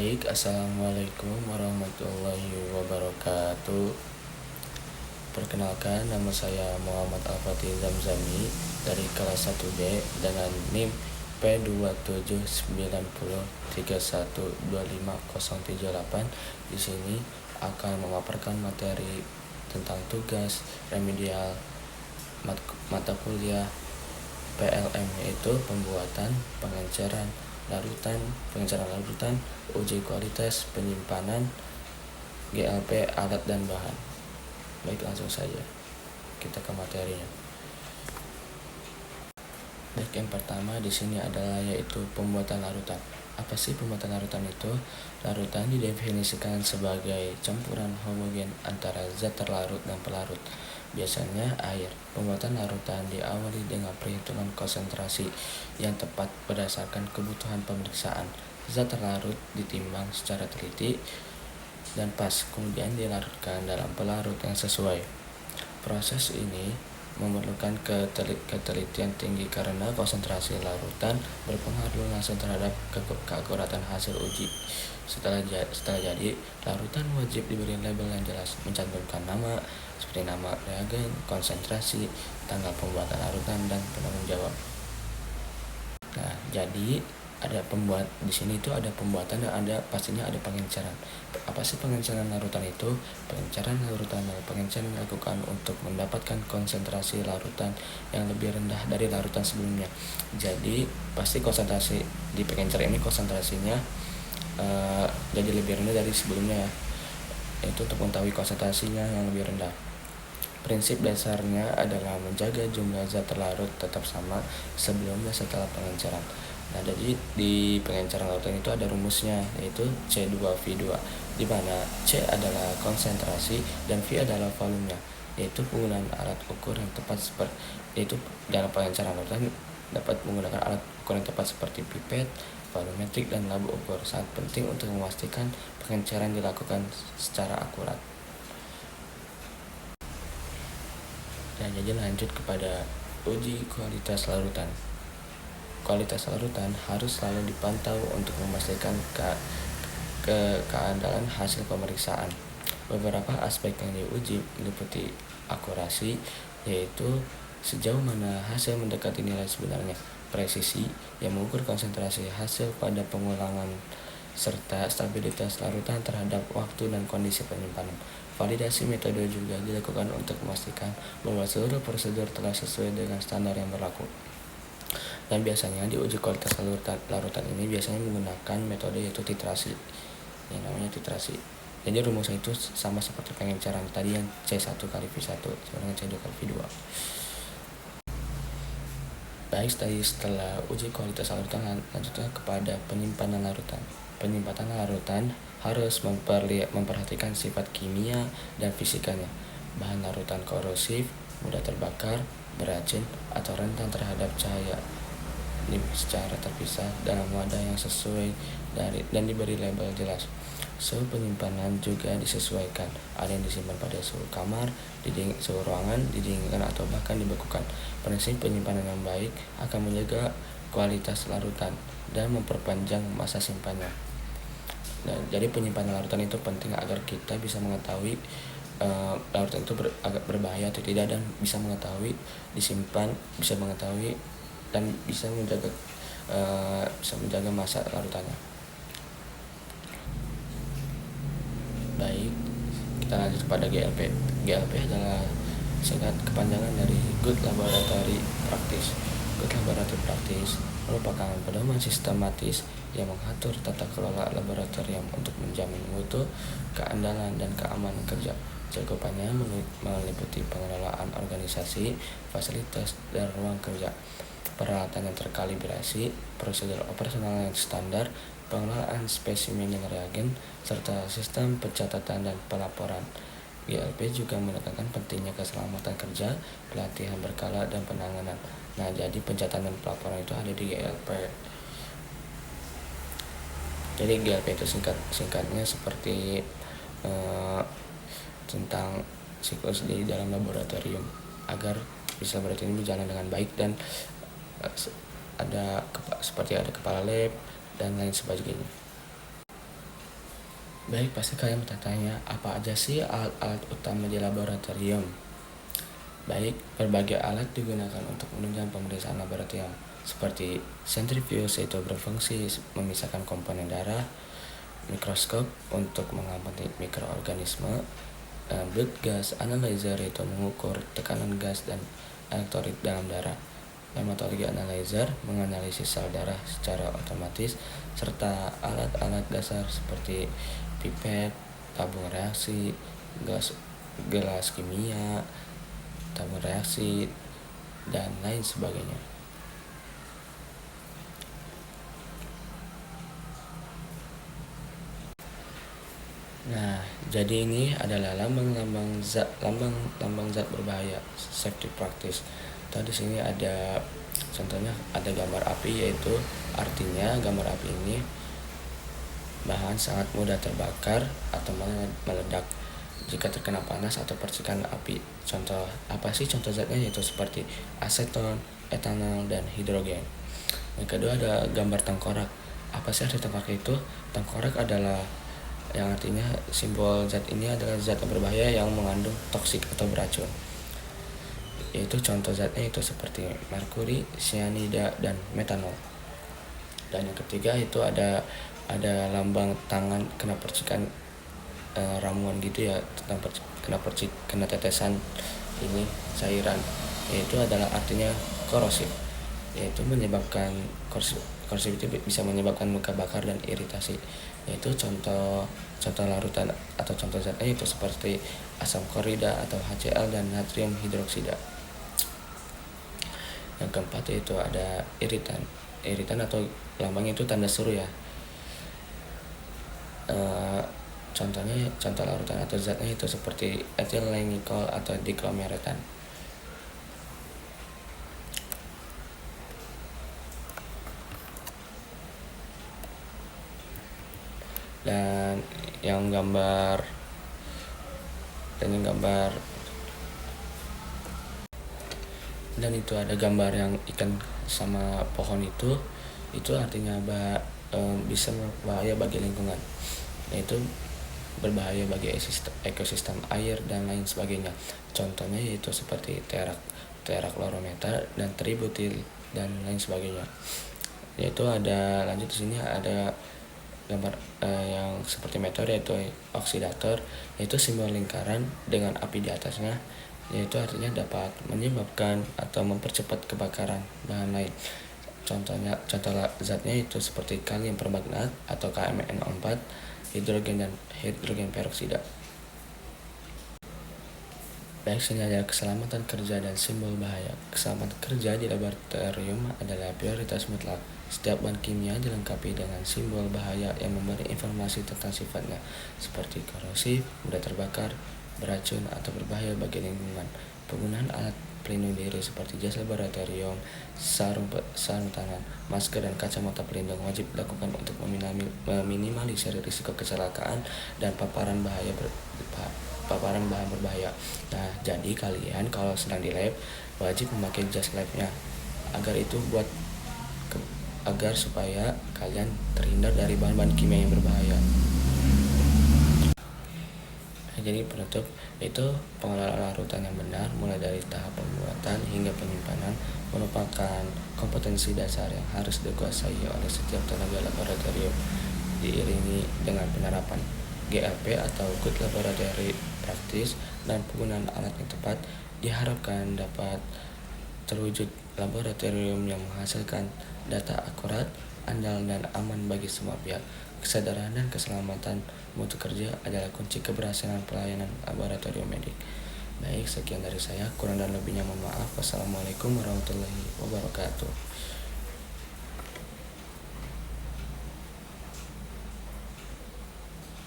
Baik, Assalamualaikum warahmatullahi wabarakatuh. Perkenalkan, nama saya Muhammad Al-Fatih Zamzami dari kelas 1B dengan NIM P2790312508. Di sini akan memaparkan materi tentang tugas remedial mata kuliah PLM, yaitu pembuatan pengenceran larutan, uji kualitas penyimpanan GLP alat dan bahan. Baik, langsung saja kita ke materinya. Baik, yang pertama di sini adalah yaitu pembuatan larutan. Apa sih pembuatan larutan itu? Larutan didefinisikan sebagai campuran homogen antara zat terlarut dan pelarut, biasanya air. Pembuatan larutan diawali dengan perhitungan konsentrasi yang tepat berdasarkan kebutuhan pemeriksaan. Zat terlarut ditimbang secara teliti dan pas, kemudian dilarutkan dalam pelarut yang sesuai. Proses ini memerlukan ketelitian tinggi karena konsentrasi larutan berpengaruh langsung terhadap keakuratan hasil uji. Setelah jadi, larutan wajib diberi label yang jelas, mencantumkan nama seperti nama reagen, konsentrasi, tanggal pembuatan larutan, dan penanggung jawab. Nah, jadi di sini itu ada pembuatan dan pastinya ada pengenceran. Apa sih pengenceran larutan itu? Pengenceran larutan adalah pengenceran dilakukan untuk mendapatkan konsentrasi larutan yang lebih rendah dari larutan sebelumnya. Jadi pasti konsentrasi di pengenceran ini konsentrasinya jadi lebih rendah dari sebelumnya ya. Itu untuk mengetahui konsentrasinya yang lebih rendah. Prinsip dasarnya adalah menjaga jumlah zat terlarut tetap sama sebelum dan setelah pengenceran. Nah, jadi di pengenceran larutan itu ada rumusnya, yaitu C2V2, di mana C adalah konsentrasi dan V adalah volumenya, yaitu penggunaan alat ukur yang tepat yaitu dalam pengenceran larutan dapat menggunakan alat ukur yang tepat seperti pipet, volumetrik, dan labu ukur. Sangat penting untuk memastikan pengenceran dilakukan secara akurat. Nah, jadi lanjut kepada uji kualitas larutan. Kualitas larutan harus selalu dipantau untuk memastikan keandalan hasil pemeriksaan. Beberapa aspek yang diuji meliputi akurasi, yaitu sejauh mana hasil mendekati nilai sebenarnya, presisi yang mengukur konsentrasi hasil pada pengulangan, serta stabilitas larutan terhadap waktu dan kondisi penyimpanan. Validasi metode juga dilakukan untuk memastikan bahwa seluruh prosedur telah sesuai dengan standar yang berlaku. Dan biasanya di uji kualitas larutan ini biasanya menggunakan metode yaitu titrasi, yang namanya titrasi. Jadi rumusnya itu sama seperti pengenceran tadi, yang C1 kali V1 sama dengan C2 kali V2. Baik, setelah uji kualitas larutan, lanjutnya kepada penyimpanan larutan. Penyimpanan larutan harus memperhatikan sifat kimia dan fisikanya. Bahan larutan korosif, mudah terbakar, beracun, atau rentan terhadap cahaya secara terpisah dalam wadah yang sesuai dan diberi label jelas. Suhu penyimpanan juga disesuaikan. Ada yang disimpan pada suhu kamar, suhu ruangan, didinginkan, atau bahkan dibekukan. Prinsip penyimpanan yang baik akan menjaga kualitas larutan dan memperpanjang masa simpannya. Nah, jadi penyimpanan larutan itu penting agar kita bisa mengetahui larutan itu agak berbahaya atau tidak, dan bisa mengetahui disimpan, bisa mengetahui dan bisa menjaga masa larutannya. Baik, kita lanjut kepada GLP. GLP adalah singkat kepanjangan dari Good Laboratory Practice. Good Laboratory Practice merupakan pedoman sistematis yang mengatur tata kelola laboratorium untuk menjamin mutu, keandalan, dan keamanan kerja. Cakupannya meliputi pengelolaan organisasi, fasilitas, dan ruang kerja, peralatan yang terkalibrasi, prosedur operasional yang standar, pengelolaan spesimen dan reagen, serta sistem pencatatan dan pelaporan. GLP juga menekankan pentingnya keselamatan kerja, pelatihan berkala, dan penanganan. Nah, jadi pencatatan dan pelaporan itu ada di GLP. Jadi GLP itu singkatnya seperti tentang siklus di dalam laboratorium agar bisa laboratorium ini berjalan dengan baik, dan seperti ada kepala lab dan lain sebagainya. Baik, pasti kalian bertanya, apa aja sih alat-alat utama di laboratorium? Baik, berbagai alat digunakan untuk menunjang pemeriksaan laboratorium, seperti sentrifuge yaitu berfungsi memisahkan komponen darah, mikroskop untuk mengamati mikroorganisme, blood gas analyzer yaitu mengukur tekanan gas dan elektrolit dalam darah, hematologi analyzer menganalisis sel darah secara otomatis, serta alat-alat dasar seperti pipet, tabung reaksi, gelas kimia, tabung reaksi, dan lain sebagainya. Nah, jadi ini adalah lambang zat berbahaya, safety practice. Tadi di sini ada contohnya, ada gambar api, yaitu artinya gambar api ini bahan sangat mudah terbakar atau meledak jika terkena panas atau percikan api. Contoh apa sih contoh zatnya, yaitu seperti aseton, etanol, dan hidrogen. Yang kedua ada gambar tengkorak. Apa sih arti tengkorak itu? Tengkorak adalah yang artinya simbol zat ini adalah zat yang berbahaya yang mengandung toksik atau beracun. Yaitu contoh zatnya itu seperti merkuri, cyanida, dan metanol. Dan yang ketiga itu ada lambang tangan kena percikan ramuan gitu ya, kena tetesan ini cairan, yaitu adalah artinya korosif, yaitu menyebabkan korosif itu bisa menyebabkan luka bakar dan iritasi. Yaitu contoh larutan atau contoh zatnya itu seperti asam klorida atau HCl dan natrium hidroksida. Yang keempat yaitu ada iritan atau lambangnya itu tanda seru ya. Contoh larutan atau zatnya itu seperti ethylene glycol atau diklomeretan. Dan yang gambar dan itu ada gambar yang ikan sama pohon itu artinya bisa berbahaya bagi lingkungan, yaitu berbahaya bagi ekosistem air dan lain sebagainya. Contohnya yaitu seperti teraklometer dan tributil dan lain sebagainya. Yaitu ada lanjut di sini ada gambar yang seperti meteor, yaitu oksidator, yaitu simbol lingkaran dengan api di atasnya, yaitu artinya dapat menyebabkan atau mempercepat kebakaran bahan lain. Contoh zatnya itu seperti kalium permagnat atau KMnO4, hidrogen dan hidrogen peroksida. Baik, sini ada keselamatan kerja dan simbol bahaya. Keselamatan kerja di laboratorium adalah prioritas mutlak. Setiap bahan kimia dilengkapi dengan simbol bahaya yang memberi informasi tentang sifatnya, seperti korosif, mudah terbakar, beracun, atau berbahaya bagi lingkungan. Penggunaan alat pelindung diri seperti jas laboratorium, sarung tangan, masker, dan kacamata pelindung wajib dilakukan untuk meminimalisir risiko kecelakaan dan paparan bahan berbahaya. Nah, jadi kalian kalau sedang di lab wajib memakai jas labnya agar supaya kalian terhindar dari bahan-bahan kimia yang berbahaya. Jadi penutup, itu pengelolaan larutan yang benar mulai dari tahap pembuatan hingga penyimpanan merupakan kompetensi dasar yang harus dikuasai oleh setiap tenaga laboratorium, diiringi dengan penerapan GLP atau Good Laboratory Practice dan penggunaan alat yang tepat. Diharapkan dapat terwujud laboratorium yang menghasilkan data akurat, andal, dan aman bagi semua pihak. Kesadaran dan keselamatan mutu kerja adalah kunci keberhasilan pelayanan laboratorium medik. Baik, sekian dari saya. Kurang dan lebihnya mohon maaf. Wassalamualaikum warahmatullahi wabarakatuh.